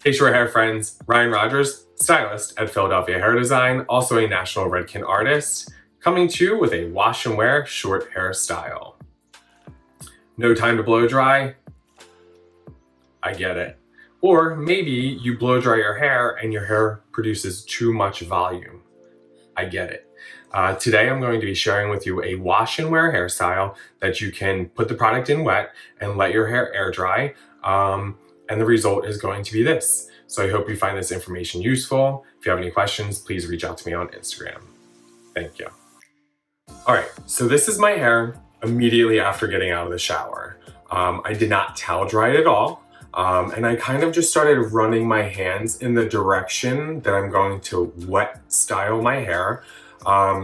Hey short hair friends, Ryan Rodgers, stylist at Philadelphia Hair Design, also a national Redken artist, coming to you with a wash and wear short hair style. No time to blow dry? I get it. Or maybe you blow dry your hair and your hair produces too much volume. I get it. Today I'm going to be sharing with you a wash and wear hairstyle that you can put the product in wet and let your hair air dry. And the result is going to be this. So I hope you find this information useful. If you have any questions, please reach out to me on Instagram. Thank you. All right, so this is my hair immediately after getting out of the shower. I did not towel dry it at all. And I kind of just started running my hands in the direction that I'm going to wet style my hair,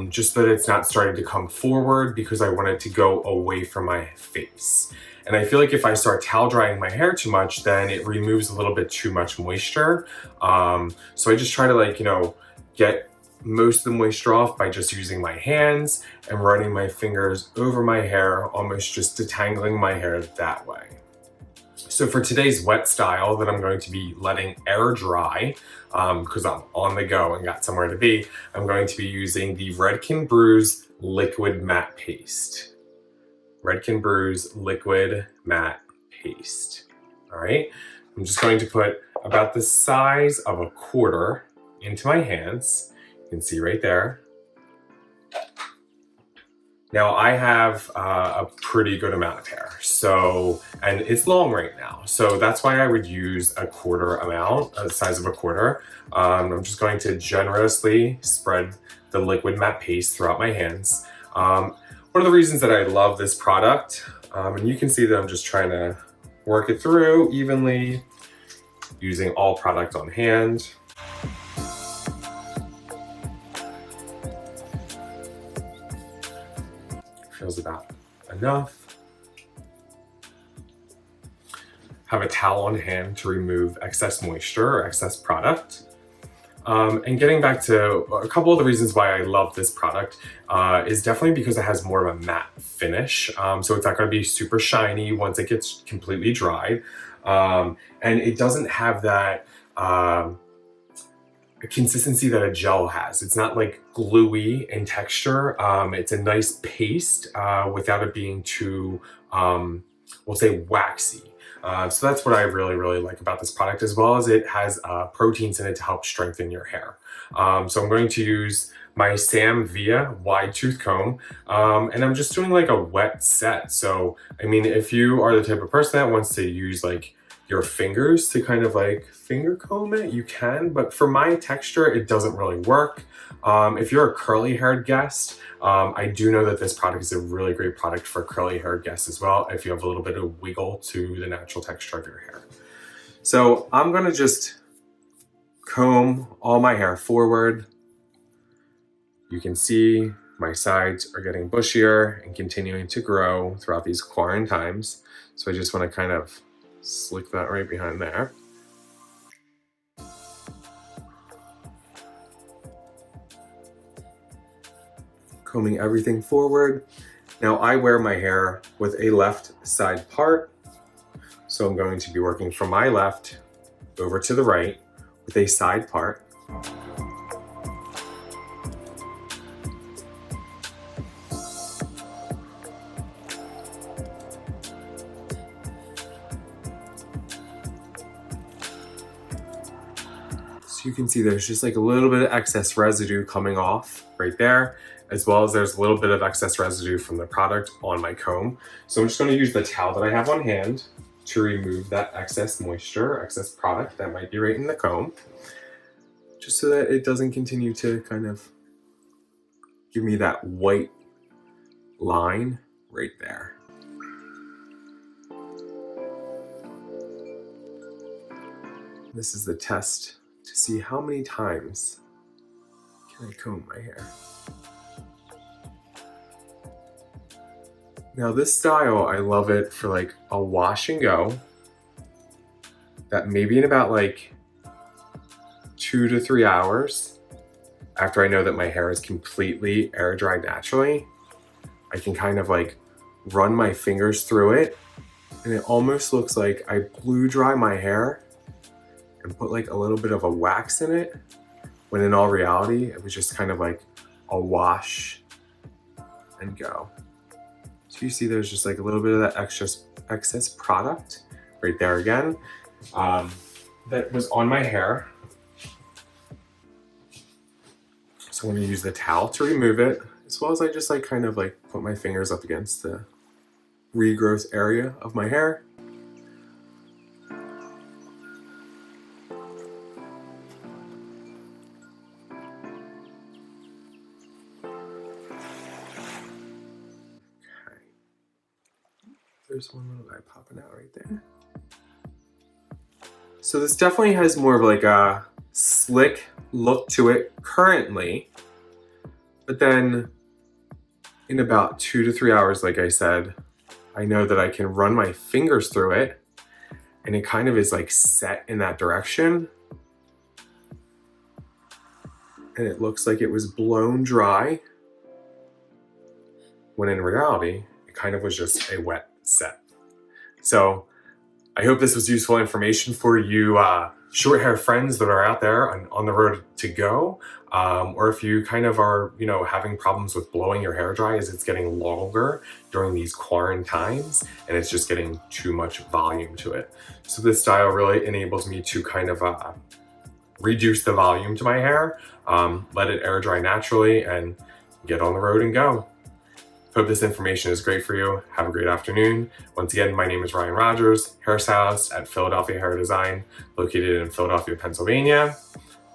just so that it's not starting to come forward because I want it to go away from my face. And I feel like if I start towel drying my hair too much, then it removes a little bit too much moisture. So I just try to get most of the moisture off by just using my hands and running my fingers over my hair, almost just detangling my hair that way. So for today's wet style that I'm going to be letting air dry, because I'm on the go and got somewhere to be, I'm going to be using the Redken LiQWYD Matte Paste. Redken LiQWYD Matte Paste. All right, I'm just going to put about the size of a quarter into my hands. You can see right there. Now I have a pretty good amount of hair, and it's long right now. So that's why I would use a quarter amount, the size of a quarter. I'm just going to generously spread the LiQWYD Matte Paste throughout my hands. One of the reasons that I love this product, and you can see that I'm just trying to work it through evenly, using all product on hand. Feels about enough. Have a towel on hand to remove excess moisture or excess product. And getting back to a couple of the reasons why I love this product is definitely because it has more of a matte finish. So it's not going to be super shiny once it gets completely dried. And it doesn't have that consistency that a gel has. It's not like gluey in texture. It's a nice paste without it being too, we'll say, waxy. So that's what I really, really like about this product, as well as it has proteins in it to help strengthen your hair. So I'm going to use my Sam Via wide tooth comb, and I'm just doing like a wet set. So, I mean, if you are the type of person that wants to use your fingers to kind of finger comb it, you can, but for my texture, it doesn't really work. If you're a curly haired guest, I do know that this product is a really great product for curly haired guests as well, if you have a little bit of wiggle to the natural texture of your hair. So I'm gonna just comb all my hair forward. You can see my sides are getting bushier and continuing to grow throughout these quarantine times. So I just wanna kind of slick that right behind there. Combing everything forward. Now I wear my hair with a left side part. So I'm going to be working from my left over to the right with a side part. So you can see there's just a little bit of excess residue coming off right there, as well as there's a little bit of excess residue from the product on my comb. So I'm just going to use the towel that I have on hand to remove that excess moisture, excess product that might be right in the comb, just so that it doesn't continue to kind of give me that white line right there. This is the test to see how many times can I comb my hair. Now this style, I love it for a wash and go, that maybe in about 2 to 3 hours, after I know that my hair is completely air dried naturally, I can kind of run my fingers through it, and it almost looks like I blew dry my hair and put like a little bit of a wax in it, when in all reality, it was just kind of like a wash and go. So you see there's just like a little bit of that excess product right there again, that was on my hair. So I'm gonna use the towel to remove it, as well as I just like kind of like put my fingers up against the regrowth area of my hair. Okay. There's one little guy popping out right there. So this definitely has more of like a slick look to it currently, but then in about 2 to 3 hours, like I said, I know that I can run my fingers through it and it kind of is like set in that direction. And it looks like it was blown dry, when in reality, it kind of was just a wet set. So I hope this was useful information for you short hair friends that are out there on the road to go, or if you kind of are, having problems with blowing your hair dry as it's getting longer during these quarantines and it's just getting too much volume to it. So this style really enables me to kind of reduce the volume to my hair, let it air dry naturally, and get on the road and go. Hope this information is great for you. Have a great afternoon. Once again, my name is Ryan Rodgers, hairstylist at Philadelphia Hair Design, located in Philadelphia, Pennsylvania.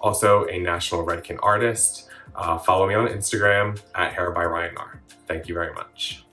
Also a national Redken artist. Follow me on Instagram at Hair by Ryan R. Thank you very much.